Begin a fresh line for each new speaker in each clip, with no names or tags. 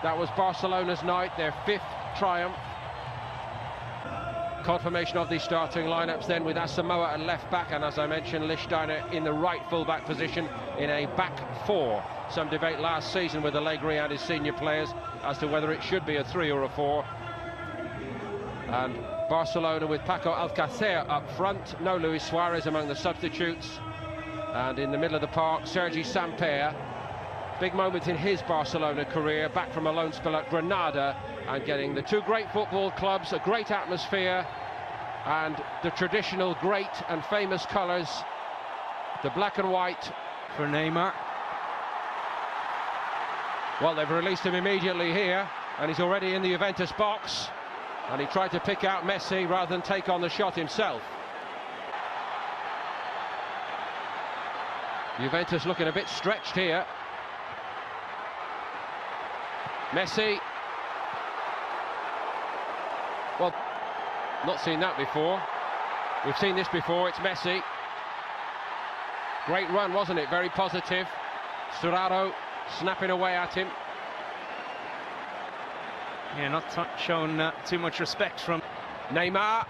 That was Barcelona's night, their 5th triumph. Confirmation of the starting lineups then, with Asamoah at left back, and as I mentioned, Lichtsteiner in the right full-back position in a back 4. Some debate last season with Allegri and his senior players as to whether it should be a 3 or a 4. And Barcelona with Paco Alcácer up front, no Luis Suarez among the substitutes. And in the middle of the park, Sergi Samper. Big moment in his Barcelona career, back from a loan spell at Granada and getting the 2 great football clubs, a great atmosphere and the traditional great and famous colours, the black and white.
For Neymar.
Well, they've released him immediately here and he's already in the Juventus box, and he tried to pick out Messi rather than take on the shot himself. Juventus looking a bit stretched here. Messi. Well, not seen that before. We've seen this before, it's Messi. Great run, wasn't it? Very positive. Sturaro snapping away at him.
Yeah, not shown too much respect from
Neymar.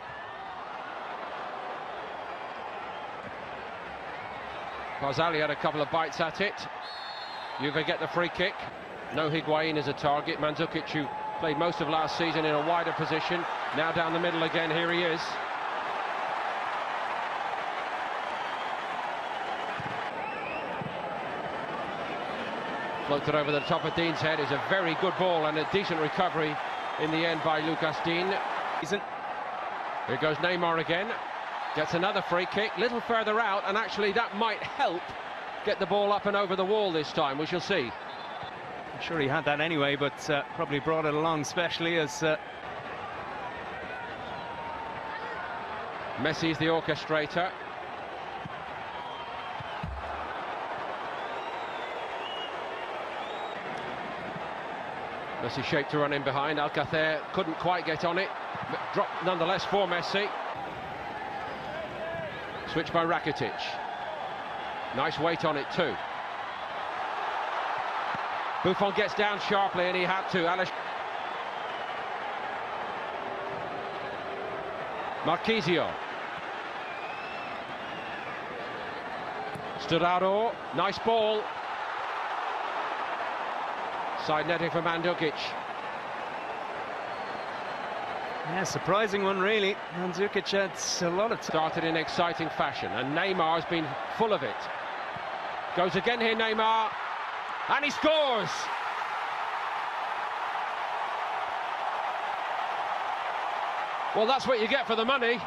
Barzali had a couple of bites at it. Juve get the free kick. No Higuain as a target. Mandzukic, who played most of last season in a wider position, now down the middle again. Here he is. Floated over the top of Dean's head. Is a very good ball and a decent recovery in the end by Lucas Dean. Here goes Neymar again. Gets another free kick, little further out, and actually that might help get the ball up and over the wall this time. We shall see.
I'm sure he had that anyway, but probably brought it along specially as
Messi's the orchestrator. Messi shaped to run in behind. Alcácer couldn't quite get on it, but dropped nonetheless for Messi. Switch by Rakitic. Nice weight on it too. Buffon gets down sharply and he had to. Marquisio. Sturaro, nice ball. Side netting for Mandzukic.
Yeah, surprising one really. Mandzukic had a lot of
started in exciting fashion, and Neymar has been full of it. Goes again here, Neymar, and he scores! Well, that's what you get for the money.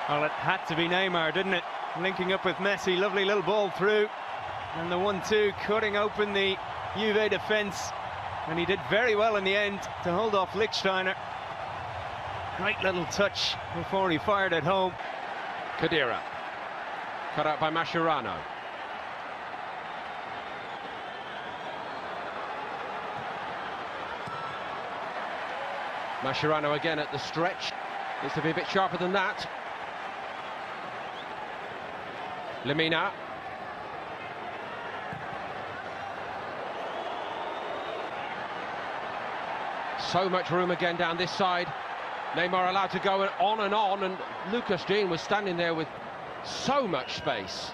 Well, it had to be Neymar, didn't it? Linking up with Messi, lovely little ball through. And the 1-2 cutting open the Juve defence. And he did very well in the end to hold off Lichtsteiner. Great little touch before he fired at home.
Khedira, cut out by Mascherano. Mascherano again at the stretch. Needs to be a bit sharper than that. Lemina. So much room again down this side. Neymar allowed to go on, and Lucas Dean was standing there with so much space.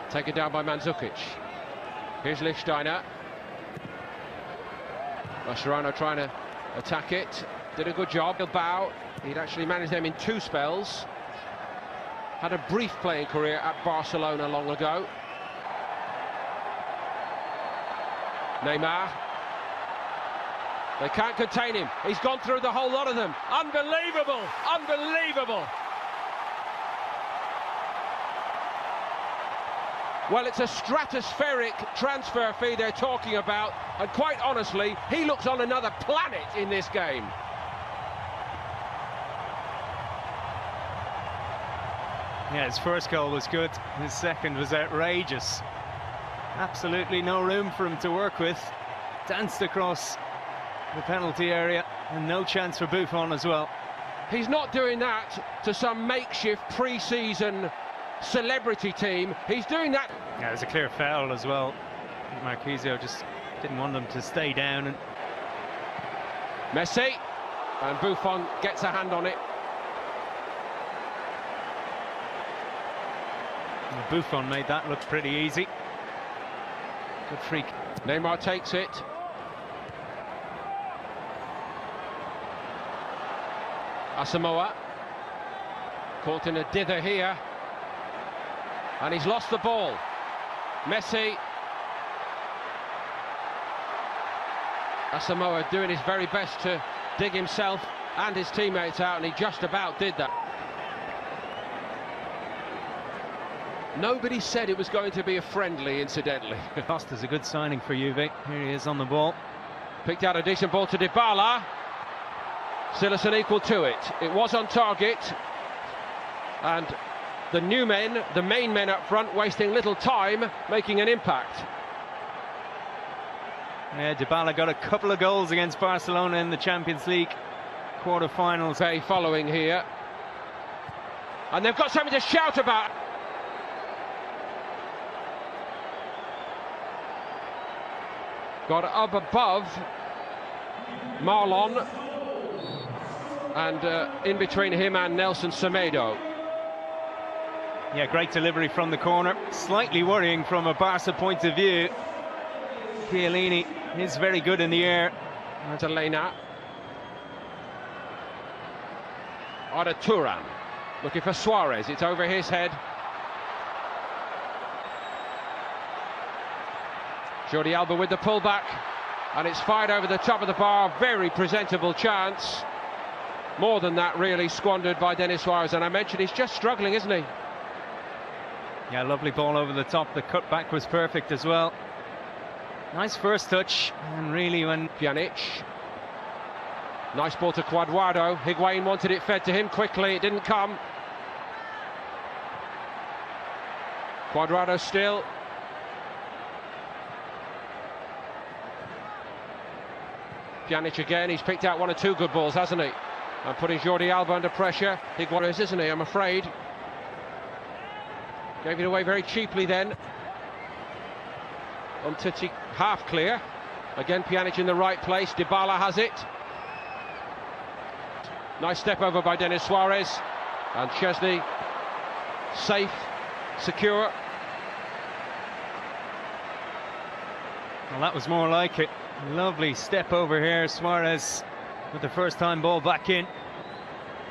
Taken down by Mandzukic. Here's Lichtsteiner. Mascherano trying to attack it. Did a good job. Bilbao, he'd actually managed them in 2 spells. Had a brief playing career at Barcelona long ago. Neymar. They can't contain him. He's gone through the whole lot of them. Unbelievable! Unbelievable! Well, it's a stratospheric transfer fee they're talking about, and quite honestly, he looks on another planet in this game.
Yeah, his first goal was good, his second was outrageous. Absolutely no room for him to work with. Danced across the penalty area, and no chance for Buffon as well.
He's not doing that to some makeshift pre-season celebrity team. He's doing that.
Yeah, there's a clear foul as well. Marquisio just didn't want them to stay down. And
Messi, and Buffon gets a hand on it.
Buffon made that look pretty easy. Good freak.
Neymar takes it. Asamoah caught in a dither here, and he's lost the ball. Messi. Asamoah doing his very best to dig himself and his teammates out, and he just about did that. Nobody said it was going to be a friendly, incidentally.
Costa's a good signing for Juve. Here he is on the ball.
Picked out a decent ball to Dybala. Still it's an equal to it. It was on target. And the new men, the main men up front, wasting little time, making an impact.
Yeah, Dybala got a couple of goals against Barcelona in the Champions League quarter-finals.
Following here. And they've got something to shout about. Got up above Marlon, and in between him and Nelson Semedo.
Yeah, great delivery from the corner. Slightly worrying from a Barca point of view. Chiellini is very good in the air.
That's Elena. Arda Turan looking for Suarez. It's over his head. Jordi Alba with the pullback, and it's fired over the top of the bar. Very presentable chance. More than that, really, squandered by Denis Suarez. And I mentioned he's just struggling, isn't he?
Yeah, lovely ball over the top. The cutback was perfect as well. Nice first touch, and really when
Pjanic. Nice ball to Cuadrado. Higuain wanted it fed to him quickly. It didn't come. Cuadrado still. Pjanic again. He's picked out one or two good balls, hasn't he? And putting Jordi Alba under pressure. Higuain, isn't he? I'm afraid. Gave it away very cheaply then. Umtiti half clear. Again, Pjanic in the right place. Dybala has it. Nice step over by Denis Suarez. And Chesney safe, secure.
Well, that was more like it. Lovely step over here. Suarez with the first time ball back in.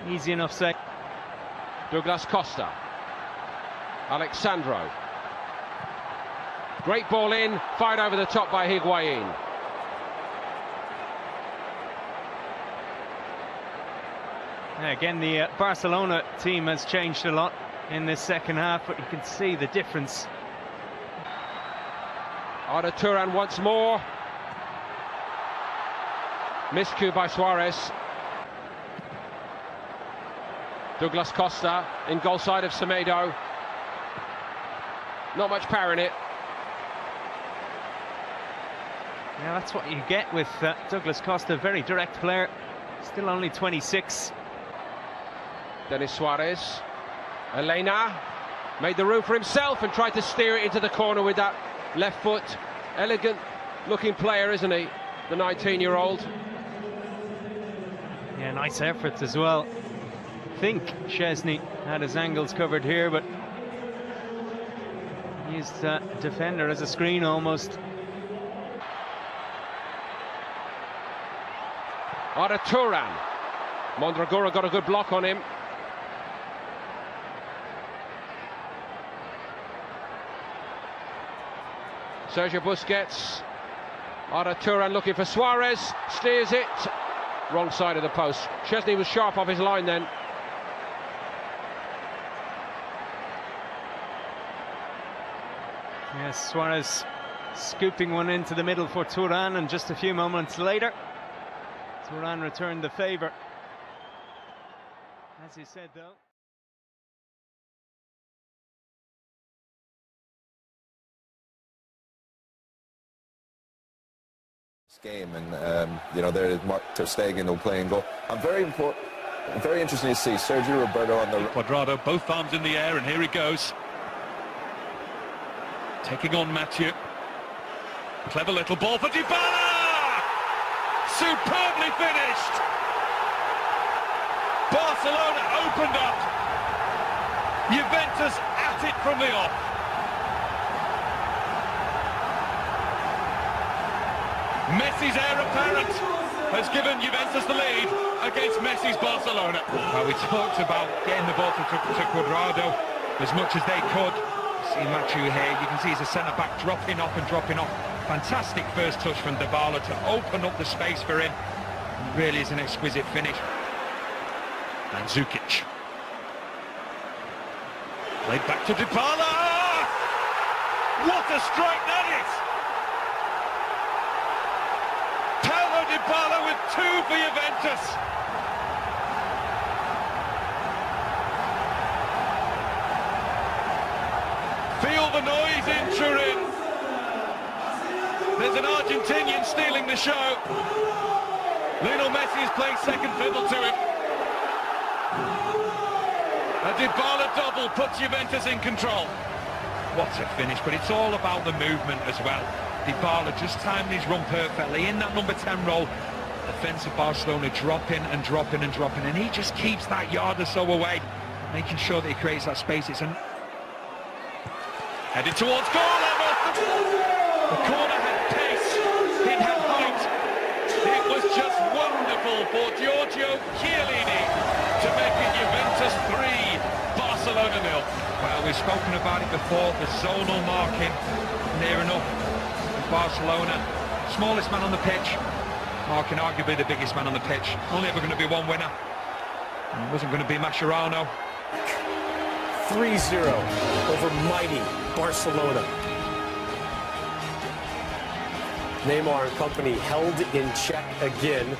Easy enough save.
Douglas Costa. Alexandro. Great ball in, fired over the top by Higuain.
Yeah, again, the Barcelona team has changed a lot in this second half, but you can see the difference.
Arda Turan once more. Miscue by Suarez. Douglas Costa in goal side of Semedo. Not much power in it.
Yeah, that's what you get with Douglas Costa, very direct player, still only 26.
Denis Suarez. Elena made the room for himself and tried to steer it into the corner with that left foot. Elegant looking player, isn't he? The 19-year-old.
Yeah, nice effort as well. I think Chesney had his angles covered here, but used defender as a screen almost.
Arda Turan. Mondragora got a good block on him. Sergio Busquets. Arda Turan looking for Suarez. Steers it. Wrong side of the post. Chesney was sharp off his line then.
Yes, Suarez scooping one into the middle for Turan, and just a few moments later Turan returned the favour. As you said though,
game, and you know, there is Mark ter Stegen who playing goal. I'm very important. Very interesting to see Sergio Roberto on the...
Cuadrado, both arms in the air, and here he goes. Taking on Mathieu. Clever little ball for Dybala! Superbly finished! Barcelona opened up. Juventus at it from the off. Messi's heir apparent has given Juventus the lead against Messi's Barcelona. Well, we talked about getting the ball to Cuadrado as much as they could. See Mathieu here, you can see he's a centre-back dropping off and dropping off. Fantastic first touch from Dybala to open up the space for him. It really is an exquisite finish. And Zukic. Played back to Dybala! What a strike that is! Paulo Dybala with 2 for Juventus. Feel the noise in Turin. There's an Argentinian stealing the show. Lionel Messi is playing second fiddle to him. A Dybala double puts Juventus in control. What a finish, but it's all about the movement as well. Dybala just timed his run perfectly in that number 10 role. Defense of Barcelona dropping and dropping and dropping, and he just keeps that yard or so away, making sure that he creates that space. It's headed towards goal level. The corner had pace, it had height. It was just wonderful for Giorgio Chiellini to make it Juventus 3, Barcelona 0. Well, we've spoken about it before, the zonal marking near enough. Barcelona, smallest man on the pitch, marking arguably the biggest man on the pitch. Only ever going to be one winner. And it wasn't going to be Mascherano.
3-0 over mighty Barcelona. Neymar and company held in check again.